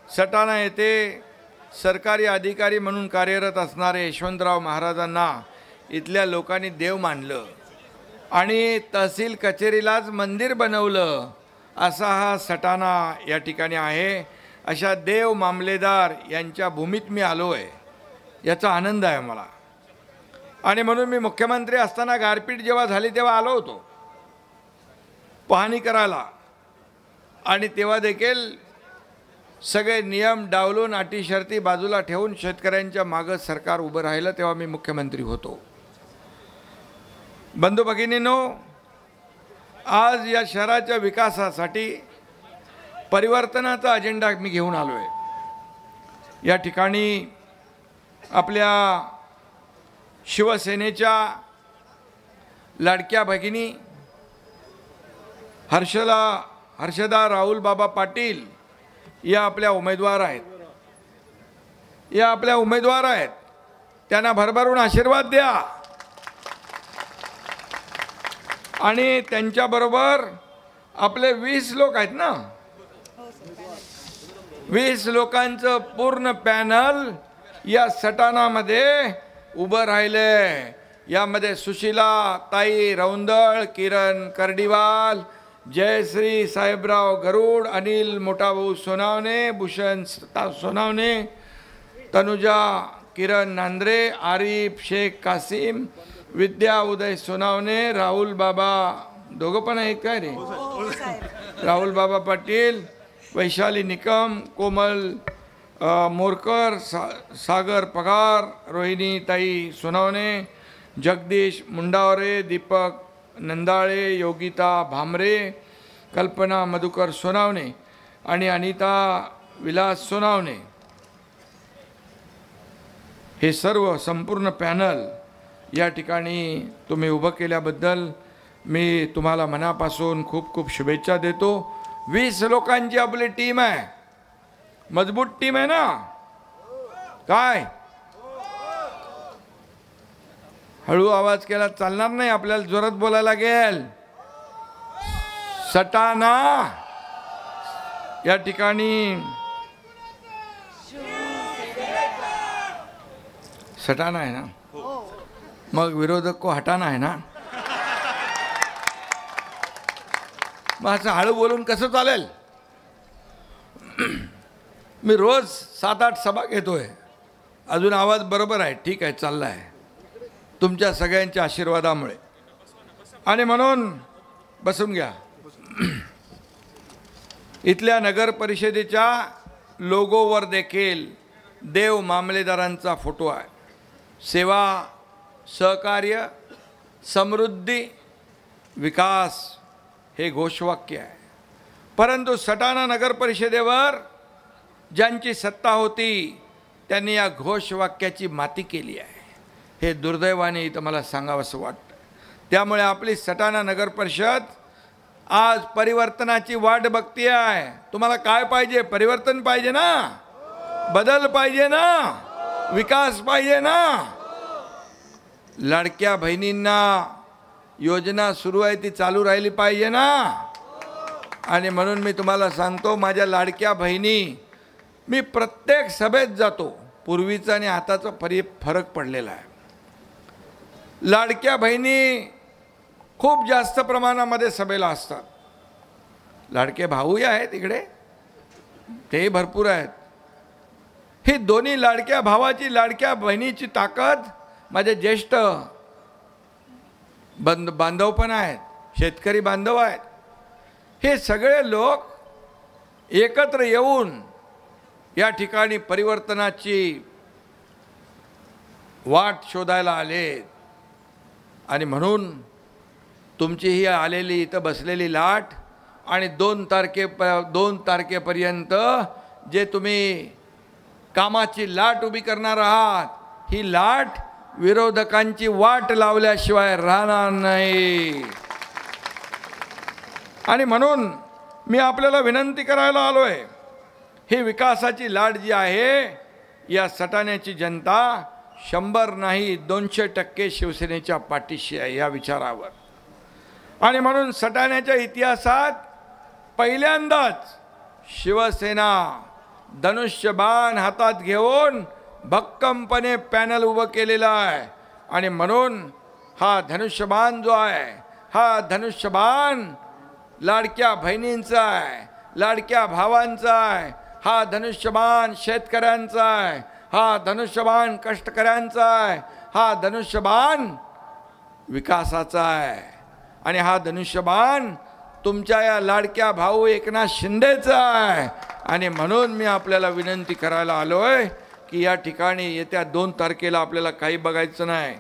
सटाणा येथे सरकारी अधिकारी म्हणून कार्यरत असणारे यशवंतराव महाराजांना इथल्या लोकांनी देव मानलं आणि तहसील कचेरीलाच मंदिर बनवलं असा हा सटाणा या ठिकाणी आहे। अशा देव मामलेदार यांच्या भूमीत मी आलो आहे, याचा आनंद आहे मला। आणि म्हणून मी मुख्यमंत्री असताना गारपीट जेव्हा झाली तेव्हा आलो होतो पाहणी करायला, आणि तेव्हा देखील सगळे नियम डावलून अटी शर्ती बाजूला ठेवून शेतकऱ्यांच्या मागे सरकार उभं राहिलं, तेव्हा मी मुख्यमंत्री होतो। बंधू भगिनींनो, आज या शहराच्या विकासासाठी परिवर्तनाचा अजेंडा मी घेऊन आलो आहे। या ठिकाणी आपल्या शिवसेनेच्या लाडक्या भगिनी हर्षदा राहुल बाबा पाटील या आपल्या उमेदवार आहेत, त्यांना भरभरून आशीर्वाद द्या। आणि त्यांच्याबरोबर आपले 20 लोक आहेत ना, 20 लोकांचं पूर्ण पॅनल या सटाणामध्ये उभं राहिले। यामध्ये सुशीला ताई रौंदळ, किरण कर्डीवाल, जयश्री साहेबराव गरुड, अनिल मोठाभाऊ सोनावणे, भूषण सोनावणे, तनुजा किरण नांद्रे, आरिफ शेख कासिम, विद्या उदय सोनावणे, राहुल बाबा, दोघं पण आहेत काय रे, राहुल बाबा पाटील, वैशाली निकम, कोमल मोरकर, सागर पगार, रोहिणी ताई सोनावणे, जगदीश मुंडावरे, दीपक नंदाळे, योगिता भामरे, कल्पना मधुकर सोनावणे आणि अनिता विलास सोनावणे, हे सर्व संपूर्ण पॅनल या ठिकाणी तुम्ही उभं केल्याबद्दल मी तुम्हाला मनापासून खूप खूप शुभेच्छा देतो। 20 लोकांची आपली टीम आहे, मजबूत टीम आहे ना, काय हळू आवाज केला चालणार नाही, आपल्याला जोरात बोलायला लागेल। सटाणा या ठिकाणी सटाणा आहे ना, मग विरोधक को हटाना आहे ना, मग असं हळू बोलून कसं चालेल। मी रोज 7-8 सभा घेतोय, अजून आवाज बरोबर आहे, ठीक आहे, चालला आहे तुमच्या सगळ्यांच्या आशीर्वादामुळे। आणि म्हणून बसून घ्या, इथल्या नगर परिषदेच्या लोगोवर देखील देव मामलेदारांचा फोटो आहे। सेवा, सहकार्य, समृद्धी, विकास हे घोषवाक्य आहे। परंतु सटाणा नगर परिषदेवर ज्यांची सत्ता होती त्यांनी या घोषवाक्याची माती केली आहे, हे दुर्दैवाने इथं मला सांगावंसं वाटतं। त्यामुळे आपली सटाणा नगर परिषद आज परिवर्तनाची वाट बघते आहे। तुम्हाला काय पाहिजे? परिवर्तन पाहिजे ना, बदल पाहिजे ना, विकास पाहिजे ना। लाडक्या बहिणींना योजना सुरू आहे ती चालू राहिली पाहिजे ना। आणि म्हणून मी तुम्हाला सांगतो, माझ्या लाडक्या बहिणी, मी प्रत्येक सभेत जातो, पूर्वीचा आणि आताचा फरक पडलेला आहे। लाडक्या बहिणी खूप जास्त प्रमाणामध्ये सभेला असतात, लाडके भाऊही आहेत इकडे, तेही भरपूर आहेत। ही दोन्ही लाडक्या भावाची, लाडक्या बहिणीची ताकद माझे ज्येष्ठ बांधव पण आहेत, शेतकरी बांधव आहेत, हे सगळे लोक एकत्र येऊन या ठिकाणी परिवर्तनाची वाट शोधायला आले। आणि म्हणून तुमची ही आलेली इथं बसलेली लाट आणि 2 तारखेपर्यंत जे तुम्ही कामाची लाट उभी करणार आहात, ही लाट विरोधकांची वाट लावल्याशिवाय राहणार नाही। आणि म्हणून मी आपल्याला विनंती करायला आलोय, ही विकासाची लाट जी आहे, या सटाण्याची जनता 100 नाही 200% शिवसेनेच्या पाठीशी आहे या विचारावर। आणि म्हणून सटाण्याच्या इतिहासात पहिल्यांदाच शिवसेना धनुष्यबाण हातात घेऊन भक्कमपणे पॅनल उभं केलेलं आहे. आणि म्हणून हा धनुष्यबाण जो आहे, हा धनुष्यबाण लाडक्या बहिणींचा आहे, लाडक्या भावांचा आहे. हा धनुष्यबाण शेतकऱ्यांचा आहे, हा धनुष्यबाण कष्टकऱ्यांचा आहे, हा धनुष्यबाण विकासाचा आहे. आणि हा धनुष्यबाण तुमच्या या लाडक्या भाऊ एकनाथ शिंदेचा आहे. आणि म्हणून मी आपल्याला विनंती करायला आलोय की या ठिकाणी येत्या 2 तारखेला आपल्याला काही बघायचं नाही,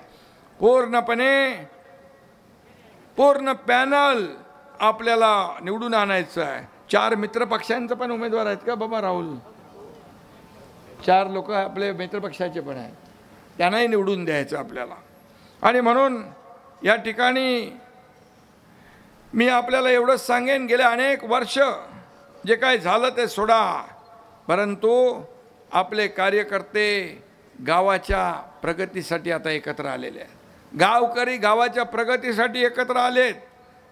पूर्ण पॅनल आपल्याला निवडून आणायचं आहे. 4 मित्र पक्षांचे पण उमेदवार आहेत का बाबा राहुल? 4 लोक आपले मित्र पक्षाचे पण आहेत, त्यांनाही निवडून द्यायचं आपल्याला. आणि म्हणून या ठिकाणी मी आपल्याला एवढंच सांगेन, गेले अनेक वर्ष जे काही झालं ते सोडा, परंतु आपले कार्यकर्ते गावाच्या प्रगतीसाठी आता एकत्र आलेले आहेत. गावकरी गावाच्या प्रगतीसाठी एकत्र आलेत.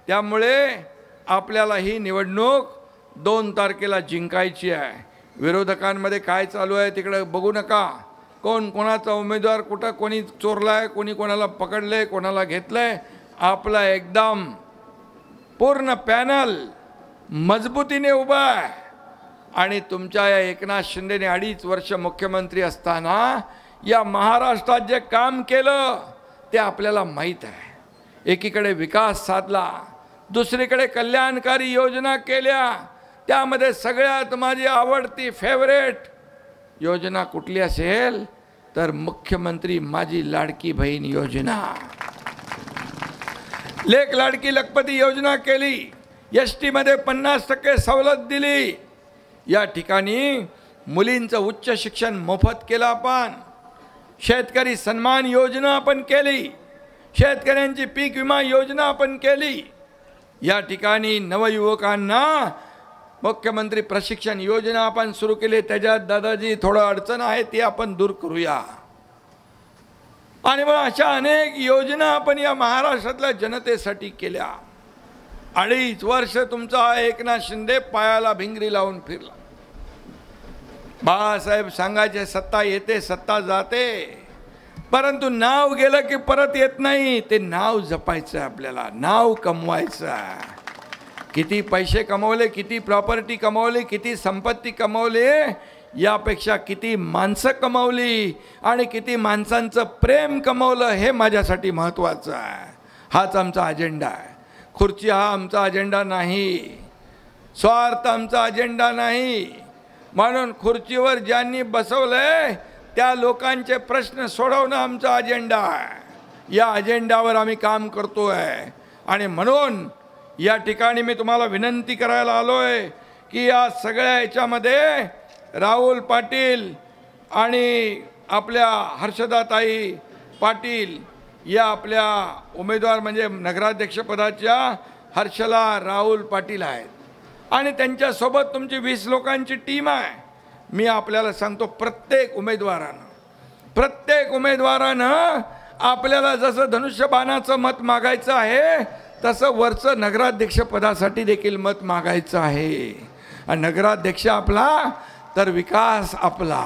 त्यामुळे आपल्याला ही निवडणूक 2 तारखेला जिंकायची आहे. विरोधकांमध्ये काय चालू आहे तिकडे बघू नका. कोण कोणाचा उमेदवार कुठं कोणी चोरलाय, कोणी कोणाला पकडले, कोणाला घेतलंय. आपला एकदम पूर्ण पॅनल मजबूतीने उभा आहे. आणि तुमच्या या एकनाथ शिंदेने 2.5 वर्ष मुख्यमंत्री असताना या महाराष्ट्रात जे काम केलं ते आपल्याला माहीत आहे. एकीकडे विकास साधला, दुसरीकडे कल्याणकारी योजना केल्या. त्यामध्ये सगळ्यात माझी आवडती फेवरेट योजना कुठली असेल तर मुख्यमंत्री माझी लाडकी बहीण योजना. लेक लाडकी लखपती योजना केली. एसटी मध्ये 50% सवलत दिली. या ठिकाणी मुलींचं उच्च शिक्षण मोफत केलं आपण. शेतकरी सन्मान योजना आपण केली. शेतकऱ्यांची पीक विमा योजना आपण केली. या ठिकाणी नवयुवकांना मुख्यमंत्री प्रशिक्षण योजना आपण सुरू केली. त्याच्यात दादाजी थोडं अडचण आहे ती आपण दूर करूया. आणि मग अशा अनेक योजना आपण या महाराष्ट्रातल्या जनतेसाठी केल्या. 2.5 वर्ष तुमचा एकनाथ शिंदे पायाला भिंगरी लावून फिरला. बाळासाहेब सांगायचे सत्ता येते सत्ता जाते, परंतु नाव गेलं की परत येत नाही. ते नाव जपायचं आपल्याला, नाव कमवायचं. किती पैसे कमवले, किती प्रॉपर्टी कमवली, किती संपत्ती कमवली, यापेक्षा किती माणसं कमवली आणि किती माणसांचं प्रेम कमवलं हे माझ्यासाठी महत्त्वाचं आहे. हाच आमचा अजेंडा आहे. खुर्ची हा आमचा अजेंडा नाही, स्वार्थ आमचा अजेंडा नाही. म्हणून खुर्चीवर ज्यांनी बसवलंय त्या लोकांचे प्रश्न सोडवणं आमचा अजेंडा आहे. या अजेंडावर आम्ही काम करतोय. आणि म्हणून या ठिकाणी मी तुम्हाला विनंती करायला आलोय की या सगळ्या याच्यामध्ये राहुल पाटील आणि आपल्या हर्षदाताई पाटील या आपल्या उमेदवार म्हणजे नगराध्यक्षपदाच्या हर्षला राहुल पाटील आहेत. आणि त्यांच्यासोबत तुमची 20 लोकांची टीम आहे. मी आपल्याला सांगतो प्रत्येक उमेदवारानं आपल्याला जसं धनुष्यबाणाचं मत मागायचं आहे तसं वरचं नगराध्यक्षपदासाठी देखील मत मागायचं आहे. आणि नगराध्यक्ष आपला तर विकास आपला.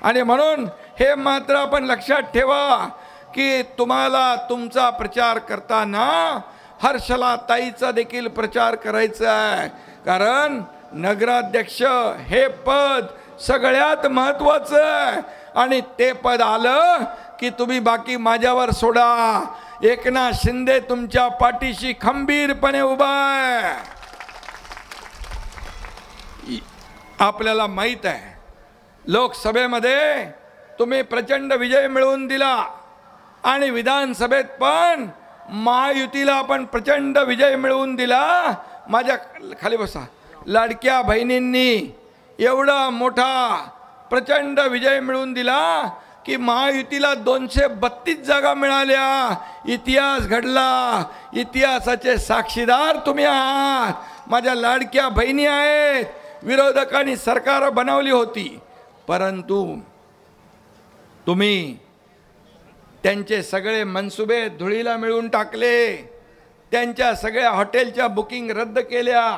आणि म्हणून हे मात्र आपण लक्षात ठेवा की तुम्हाला तुमचा प्रचार करताना हर्षला ताईचा देखील प्रचार करायचा आहे. कारण नगराध्यक्ष हे पद सगळ्यात महत्त्वाचं आहे. आणि ते पद आलं की तुम्ही बाकी माझ्यावर सोडा. एकनाथ शिंदे तुमच्या पाठीशी खंबीरपणे उभा आहे. आपल्याला माहीत आहे लोकसभेमध्ये तुम्ही प्रचंड विजय मिळवून दिला आणि विधानसभेत पण महायुतीला आपण प्रचंड विजय मिळवून दिला. माझ्या खाली बसा. लाडक्या बहिणींनी एवढा मोठा प्रचंड विजय मिळवून दिला की महायुतीला 232 जागा मिळाल्या. इतिहास घडला. इतिहासाचे साक्षीदार तुम्ही आहात. माझ्या लाडक्या बहिणी आहेत. विरोधकांनी सरकार बनवली होती, परंतु तुम्ही त्यांचे सगळे मनसुबे धुळीला मिळवून टाकले. त्यांच्या सगळ्या हॉटेलच्या बुकिंग रद्द केल्या.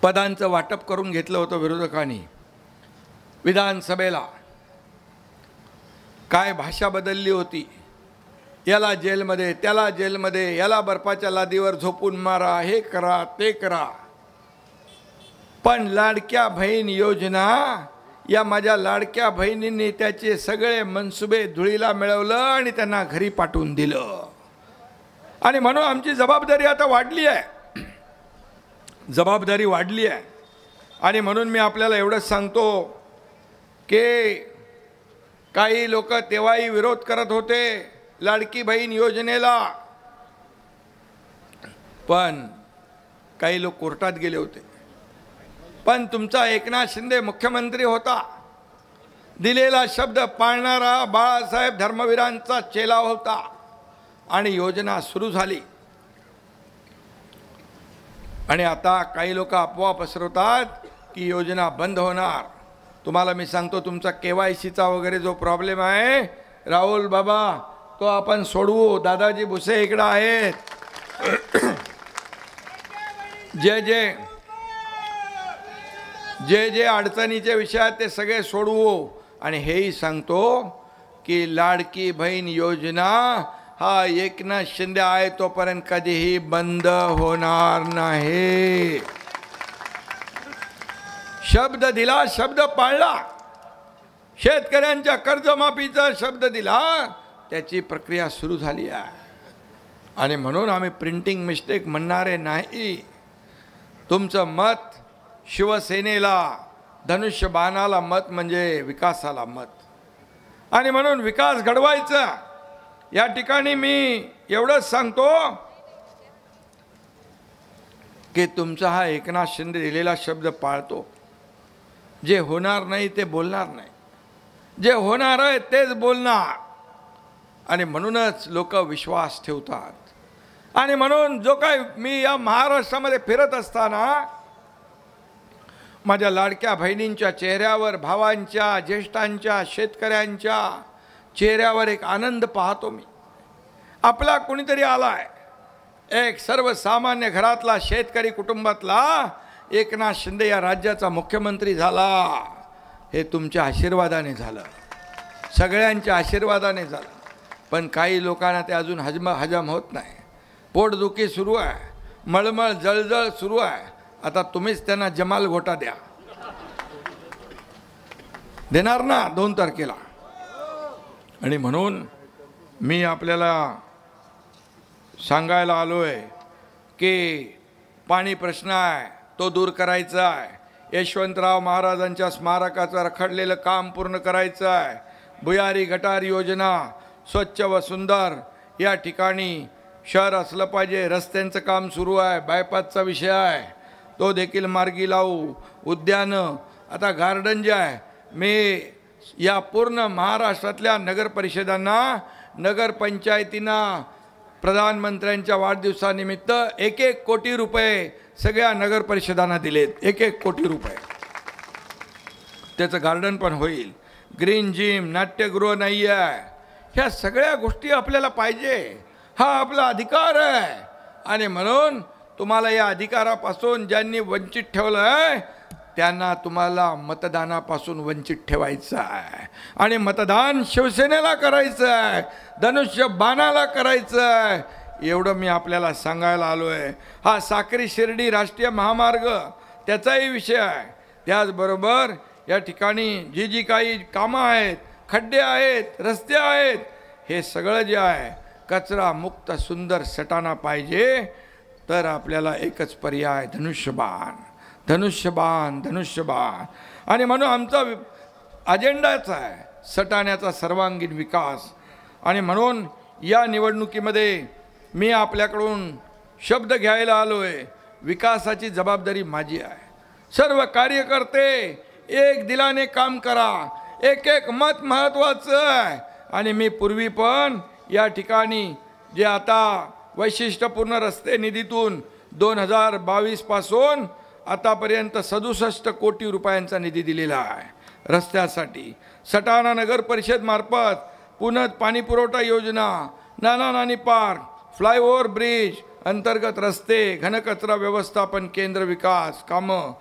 पदांचं वाटप करून घेतलं होतं विरोधकांनी विधानसभेला. काय भाषा बदलली होती, याला जेलमध्ये त्याला जेलमध्ये, याला बर्फाच्या लादीवर झोपून मारा, हे करा ते करा. पण लाडक्या बहीण योजना, या माझ्या लाडक्या बहिणींनी त्याचे सगळे मनसुबे धुळीला मिळवलं आणि त्यांना घरी पाठवून दिलं. आणि म्हणून आमची जबाबदारी आता वाढली आहे, जबाबदारी वाढली आहे. आणि म्हणून मी आपल्याला एवढंच सांगतो की काही लोक तेव्हाही विरोध करत होते लाडकी बहीण योजनेला, पण काही लोक कोर्टात गेले होते. पण तुमचा एकनाथ शिंदे मुख्यमंत्री होता, दिलेला शब्द पाळणारा बाळासाहेब धर्मवीरांचा चेला होता आणि योजना सुरू झाली. आणि आता काही लोक अफवा पसरवतात की योजना बंद होणार. तुम्हाला मी सांगतो, तुमचा KYCचा वगैरे जो प्रॉब्लेम आहे राहुल बाबा, तो आपण सोडवू. दादाजी भुसे इकडे आहेत, जे अडचणीचे विषय आहेत ते सगळे सोडवू. आणि हेही सांगतो की लाडकी बहीण योजना हा एकनाथ शिंदे आहे तोपर्यंत कधीही बंद होणार नाही. शब्द दिला, शब्द पाळला. शेतकऱ्यांच्या कर्जमाफीचा शब्द दिला, त्याची प्रक्रिया सुरू झाली आहे. आणि म्हणून आम्ही प्रिंटिंग मिस्टेक म्हणणारे नाही. तुमचं मत शिवसेनेला, धनुष्यबाणाला मत म्हणजे विकासाला मत. आणि म्हणून विकास घडवायचा. या ठिकाणी मी एवढंच सांगतो की तुमचा हा एकनाथ शिंदे दिलेला शब्द पाळतो. जे होणार नाही ते बोलणार नाही, जे होणार आहे तेच बोलणार. आणि म्हणूनच लोक विश्वास ठेवतात. आणि म्हणून जो काय मी या महाराष्ट्रामध्ये फिरत असताना माझ्या लाडक्या बहिणींच्या चेहऱ्यावर, भावांच्या, ज्येष्ठांच्या, शेतकऱ्यांच्या चेहऱ्यावर एक आनंद पाहतो मी. आपला कोणीतरी आलाय, एक सर्वसामान्य घरातला शेतकरी कुटुंबातला एकनाथ शिंदे या राज्याचा मुख्यमंत्री झाला. हे तुमच्या आशीर्वादाने झालं, सगळ्यांच्या आशीर्वादाने झालं. पण काही लोकांना ते अजून हजम होत नाही. पोटदुखी सुरू आहे, मळमळ जळजळ सुरू आहे. आता तुम्हीच त्यांना जमाल घोटा द्या. देणार ना 2 तारखेला. आणि म्हणून मी आपल्याला सांगायला आलोय की पाणी प्रश्न आहे, तो दूर करायचा आहे. यशवंतराव महाराजांच्या स्मारकाचं रखडलेलं काम पूर्ण करायचं आहे. भुयारी गटार योजना, स्वच्छ व सुंदर या ठिकाणी शहर असलं पाहिजे. रस्त्यांचं काम सुरू आहे, बायपासचा विषय आहे, तो देखील मार्गी लावू. उद्यानं, आता गार्डन जे आहे, मी या पूर्ण महाराष्ट्रातल्या नगरपरिषदांना, नगरपंचायतींना प्रधानमंत्र्यांच्या वाढदिवसानिमित्त 1-1 कोटी रुपये सगळ्या नगरपरिषदांना दिलेत. 1-1 कोटी रुपये. त्याचं गार्डन पण होईल. ग्रीन जिम, नाट्यगृह नाही आहे. ह्या सगळ्या गोष्टी आपल्याला पाहिजे. हा आपला अधिकार आहे. आणि म्हणून तुम्हाला या अधिकारापासून ज्यांनी वंचित ठेवलं आहे त्यांना तुम्हाला मतदानापासून वंचित ठेवायचं आहे. आणि मतदान शिवसेनेला करायचं आहे, धनुष्यबाणाला करायचं आहे. एवढं मी आपल्याला सांगायला आलो आहे. हा साक्री शिर्डी राष्ट्रीय महामार्ग त्याचाही विषय आहे. त्याचबरोबर या ठिकाणी जी काही कामं आहेत, खड्डे आहेत, रस्ते आहेत, हे सगळं जे आहे कचरा मुक्त सुंदर सटाणा पाहिजे. तर आपल्याला एकच पर्याय, धनुष्यबाण, धनुष्यबाण, धनुष्यबाण. आणि म्हणून आमचा अजेंडाच आहे सटाण्याचा सर्वांगीण विकास. आणि म्हणून या निवडणुकीमध्ये मी आपल्याकडून शब्द घ्यायला आलो आहे. विकासाची जबाबदारी माझी आहे. सर्व कार्यकर्ते एक दिलाने काम करा. 1-1 मत महत्त्वाचं आहे. आणि मी पूर्वी पण या ठिकाणी जे आता वैशिष्ट्यपूर्ण रस्ते निधीतून 2022 पासून आतापर्यंत 67 कोटी रुपयांचा निधी दिलेला आहे रस्त्यासाठी. सटाणा नगर परिषद मार्फत पुनः पाणी पुरवठा योजना, नाना नानी पार्क, फ्लायओव्हर ब्रिज अंतर्गत रस्ते, घनकचरा व्यवस्थापन केंद्र विकास कामं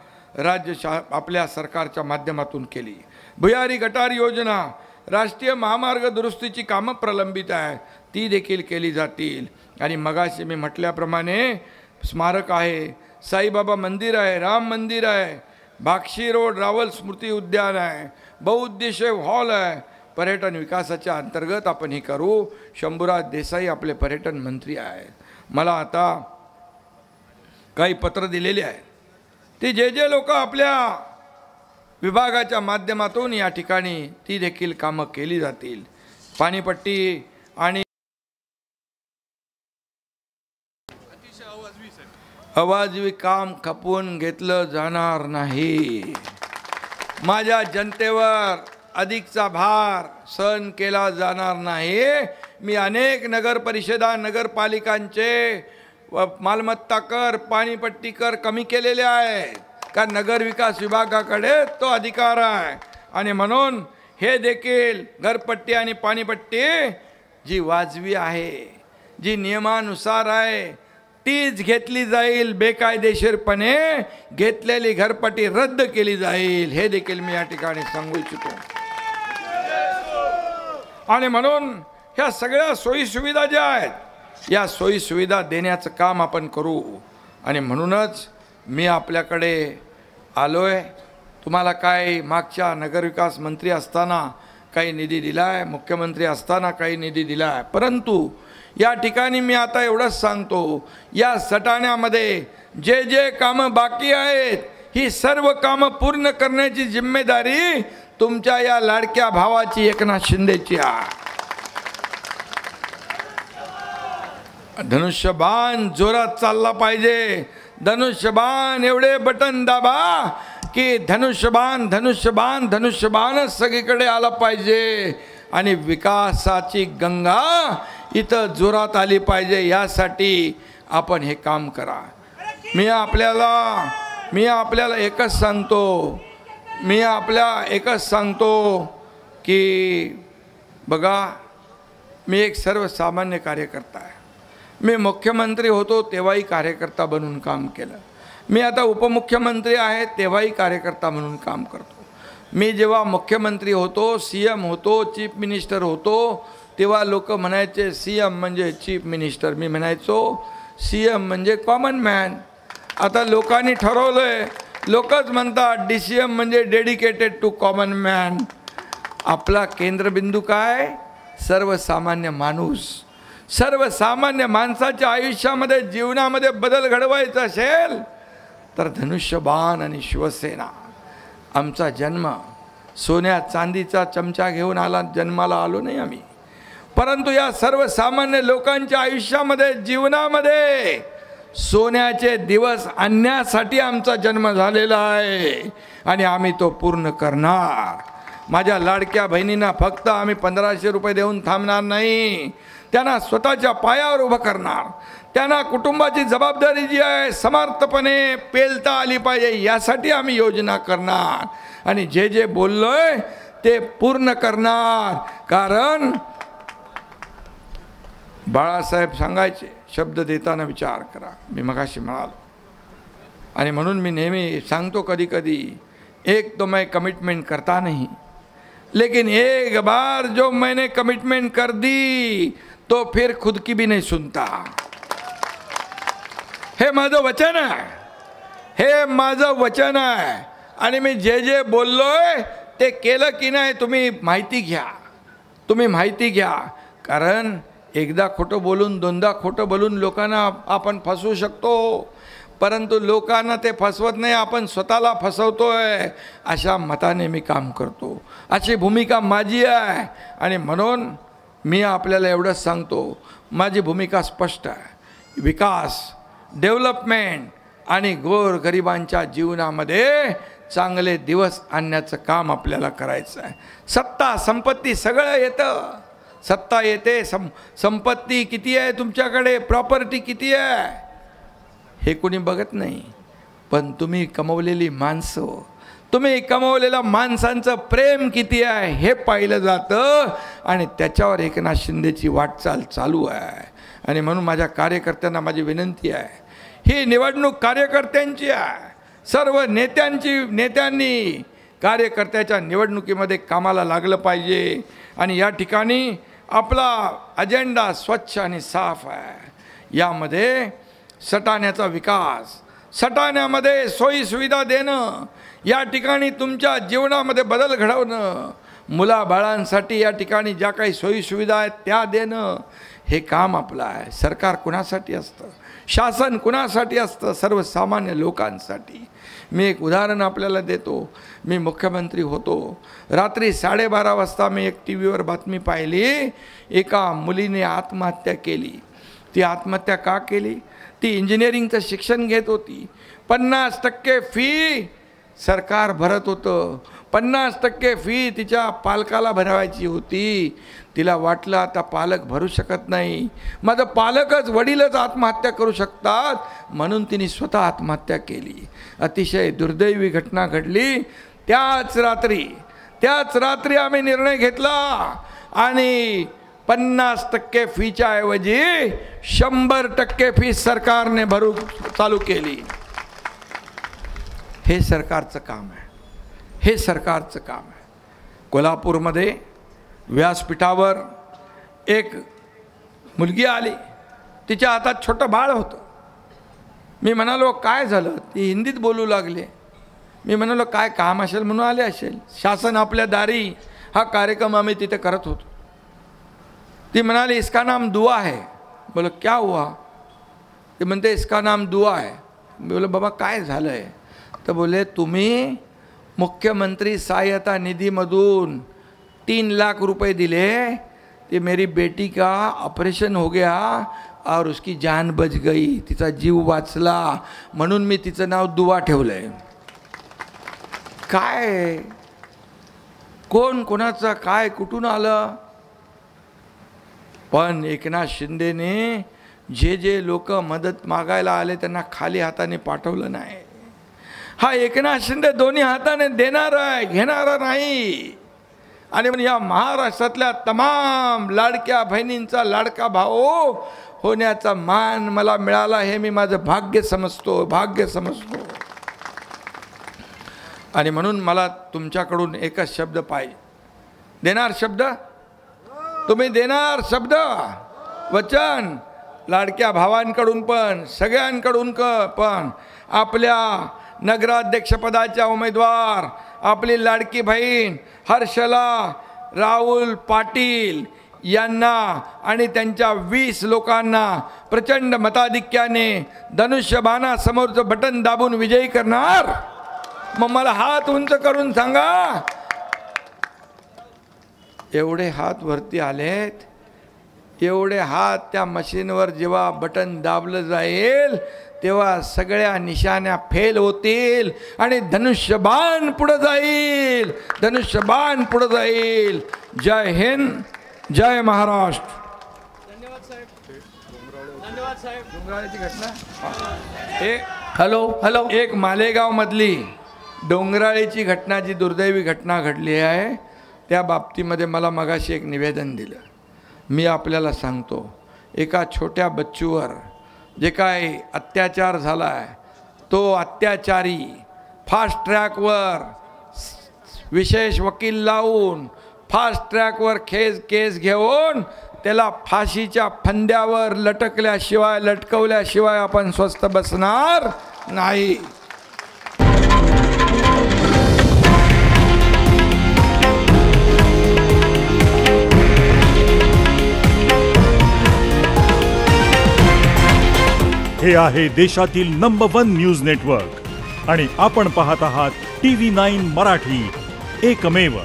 आपल्या सरकारच्या माध्यमातून केली. भुयारी गटार योजना, राष्ट्रीय महामार्ग दुरुस्तीची कामं प्रलंबित आहे, ती देखील केली जातील. आणि मगाशी मी म्हटल्याप्रमाणे स्मारक आहे, साईबाबा मंदिर आहे, राम मंदिर आहे, भाक्षी रोड रावल स्मृती उद्यान आहे, बहुउद्देशीय हॉल आहे. पर्यटन विकासाच्या अंतर्गत आपण हे करू. शंभूराज देसाई आपले पर्यटन मंत्री आहेत. मला आता काही पत्र दिलेले आहे, ते जे लोक आपल्या विभागाच्या माध्यमातून या ठिकाणी ती देखील कामं केली जातील. पाणीपट्टी आणि अवाजवी काम खपवून घेतलं जाणार नाही. माझ्या जनतेवर अधिकचा भार सहन केला जाणार नाही. मी अनेक नगर परिषदा नगरपालिकांचे मालमत्ता कर पाणीपट्टी कर कमी केलेले आहे, कारण नगर विकास विभागाकडे तो अधिकार आहे. आणि म्हणून हे देखील घरपट्टी आणि पाणीपट्टी जी वाजवी आहे, जी नियमानुसार आहे, तीच घेतली जाईल. बेकायदेशीरपणे घेतलेली घरपट्टी रद्द केली जाईल, हे देखील मी या ठिकाणी सांगू इच्छितो. आणि म्हणून ह्या सगळ्या सोयी सुविधा ज्या आहेत, या सोयी सुविधा देण्याचं काम आपण करू. आणि म्हणूनच मी आपल्याकडे आलोय. तुम्हाला काय मागच्या नगरविकास मंत्री असताना काही निधी दिला आहे, मुख्यमंत्री असताना काही निधी दिला आहे, परंतु या ठिकाणी मी आता एवढंच सांगतो, या सटाण्यामध्ये जे कामं बाकी आहेत, ही सर्व कामं पूर्ण करण्याची जिम्मेदारी तुमच्या या लाडक्या भावाची एकनाथ शिंदेची आहे. धनुष्यबाण जोरात चालला पाहिजे. धनुष्यबाण एवढे बटन दाबा की धनुष्यबाण धनुष्यबाण धनुष्यबाणच सगळीकडे आला पाहिजे. आणि विकासाची गंगा इथं जोरात आली पाहिजे. यासाठी आपण हे काम करा. मी आपल्याला एकच सांगतो की बघा, मी एक सर्वसामान्य कार्यकर्ता आहे. मी मुख्यमंत्री होतो तेव्हाही कार्यकर्ता बनून काम केलं. मी आता उपमुख्यमंत्री आहे तेव्हाही कार्यकर्ता म्हणून काम करतो. मी जेव्हा मुख्यमंत्री होतो, CM होतो, चीफ मिनिस्टर होतो, तेव्हा लोक म्हणायचे CM म्हणजे चीफ मिनिस्टर, मी म्हणायचो CM म्हणजे कॉमन मॅन. आता लोकांनी ठरवलंय, लोकच म्हणतात DCM म्हणजे डेडिकेटेड टू कॉमन मॅन. आपला केंद्रबिंदू काय? सर्वसामान्य माणूस. सर्वसामान्य माणसाच्या आयुष्यामध्ये जीवनामध्ये बदल घडवायचा असेल तर धनुष्यबाण आणि शिवसेना. आमचा जन्म सोन्या चांदीचा चमचा घेऊन जन्माला आलो नाही आम्ही, परंतु या सर्वसामान्य लोकांच्या आयुष्यामध्ये जीवनामध्ये सोन्याचे दिवस आणण्यासाठी आमचा जन्म झालेला आहे आणि आम्ही तो पूर्ण करणार. माझ्या लाडक्या बहिणींना फक्त आम्ही 1500 रुपये देऊन थांबणार नाही, त्यांना स्वतःच्या पायावर उभं करणार. त्यांना कुटुंबाची जबाबदारी जी आहे समर्थपणे पेलता आली पाहिजे, यासाठी आम्ही योजना करणार. आणि जे बोललोय ते पूर्ण करणार. कारण बाळासाहेब सांगायचे, शब्द देताना विचार करा. मी मगाशी म्हणालो आणि म्हणून मी नेहमी सांगतो, कधी कधी एक तो मैं कमिटमेंट करता नहीं, लेकिन एक बार जो मैंने कमिटमेंट कर दी तो फिर खुद की भी नहीं सुनता. हे माझं वचन आहे, हे माझं वचन आहे. आणि मी जे बोललोय ते केलं की नाही तुम्ही माहिती घ्या. कारण एकदा खोटं बोलून दोनदा खोटं बोलून लोकांना आपण फसवू शकतो, परंतु लोकांना ते फसवत नाही, आपण स्वतःला फसवतोय. अशा मताने मी काम करतो, अशी भूमिका माझी आहे. आणि म्हणून मी आपल्याला एवढंच सांगतो, माझी भूमिका स्पष्ट आहे. विकास, डेव्हलपमेंट आणि गोरगरिबांच्या जीवनामध्ये चांगले दिवस आणण्याचं काम आपल्याला करायचं आहे. सत्ता संपत्ती सगळं येतं, सत्ता येते, संपत्ती किती आहे तुमच्याकडे, प्रॉपर्टी किती आहे हे कोणी बघत नाही, पण तुम्ही कमवलेली माणसं, तुम्ही कमवलेल्या माणसांचं प्रेम किती आहे हे पाहिलं जातं. आणि त्याच्यावर एकनाथ शिंदेची वाटचाल चालू आहे. आणि म्हणून माझ्या कार्यकर्त्यांना माझी विनंती आहे, ही निवडणूक कार्यकर्त्यांची आहे. सर्व नेत्यांनी कार्यकर्त्याच्या निवडणुकीमध्ये कामाला लागलं पाहिजे. आणि या ठिकाणी आपला अजेंडा स्वच्छ आणि साफ आहे. यामध्ये सटाण्याचा विकास, सटाण्यामध्ये सोयीसुविधा देणं, या ठिकाणी तुमच्या जीवनामध्ये बदल घडवणं, मुलाबाळांसाठी या ठिकाणी ज्या काही सोयीसुविधा आहेत त्या देणं, हे काम आपलं आहे. सरकार कुणासाठी असतं? शासन कुणासाठी असतं? सर्वसामान्य लोकांसाठी. मी एक उदाहरण आपल्याला देतो. मी मुख्यमंत्री होतो, रात्री 12:30 वाजता मी एक टी व्हीवर बातमी पाहिली, एका मुलीने आत्महत्या केली. ती आत्महत्या का केली? ती इंजिनिअरिंगचं शिक्षण घेत होती. 50% फी सरकार भरत होतं. 50% फी तिच्या पालकाला भरावायची होती. तिला वाटलं आता पालक भरू शकत नाही, माझं पालकच वडीलच आत्महत्या करू शकतात, म्हणून तिने स्वतः आत्महत्या केली. अतिशय दुर्दैवी घटना घडली. त्याच रात्री आम्ही निर्णय घेतला आणि 50% फीच्या ऐवजी 100% फी सरकारने भरू चालू केली. हे सरकारचं काम आहे, हे सरकारचं काम आहे. कोल्हापूरमध्ये व्यासपीठावर एक मुलगी आली, तिच्या हातात छोटं बाळ होतं. मी म्हणालो काय झालं? ती हिंदीत बोलू लागले. मी म्हणालो काय काम असेल म्हणून आले असेल, शासन आपल्या दारी, हा कार्यक्रम आम्ही तिथे करत होतो. ती म्हणाली इसका नाम दुआ है. बोलो क्या हुआ? ते म्हणते इसका नाम दुआ है. बोलो बाबा काय झालं आहे? तर बोले तुम्ही मुख्यमंत्री सहायता निधीमधून 3 लाख रुपए दिले, कि मेरी बेटी का ऑपरेशन हो गया और उसकी जान बच गई, तिचा जीव वाचला, म्हणून मी तिचं नाव दुआ ठेवलंय. काय कोण कोणाचं काय कुठून आलं? पण एकनाथ शिंदेने जे लोक मदत मागायला आले त्यांना खाली हाताने पाठवलं नाही. हा एकनाथ शिंदे दोन्ही हाताने देणारा आहे, घेणारा नाही. आणि म्हणून या महाराष्ट्रातल्या तमाम लाडक्या बहिणींचा लाडका भाऊ होण्याचा मान मला मिळाला, हे मी माझं भाग्य समजतो. आणि म्हणून मला तुमच्याकडून एकच शब्द पाहिजे. देणार शब्द? तुम्ही देणार शब्द वचन? लाडक्या भावांकडून पण सगळ्यांकडून पण आपल्या नगराध्यक्षपदाच्या उमेदवार आपली लाडकी बहीण हर्षला राहुल पाटील यांना आणि त्यांच्या 20 लोकांना प्रचंड मताधिक्याने धनुष्यबाणासमोरचं बटन दाबून विजयी करणार. मग मला हात उंच करून सांगा. एवढे हात वरती आलेत, एवढे हात त्या मशीनवर जेव्हा बटन दाबलं जाईल तेव्हा सगळ्या निशाण्या फेल होतील आणि धनुष्यबाण पुढे जाईल, धनुष्यबाण पुढे जाईल. जय हिंद, जय महाराष्ट्र. धन्यवाद साहेब. धन्यवाद साहेब. डोंगराळीची घटना हॅलो एक मालेगाव मधली डोंगराळीची घटना, जी दुर्दैवी घटना घडली आहे, त्या बाबतीमध्ये मला मगाशी एक निवेदन दिलं. मी आपल्याला सांगतो, एका छोट्या बच्चूवर जे काय अत्याचार झाला आहे, तो अत्याचारी फास्ट ट्रॅकवर विशेष वकील लावून फास्ट ट्रॅकवर केस घेऊन त्याला फाशीच्या फंद्यावर लटकवल्याशिवाय आपण स्वस्थ बसणार नाही. हे आहे देशातील नंबर 1 न्यूज नेटवर्क आणि आपण पाहत आहात TV9 मराठी, एकमेव.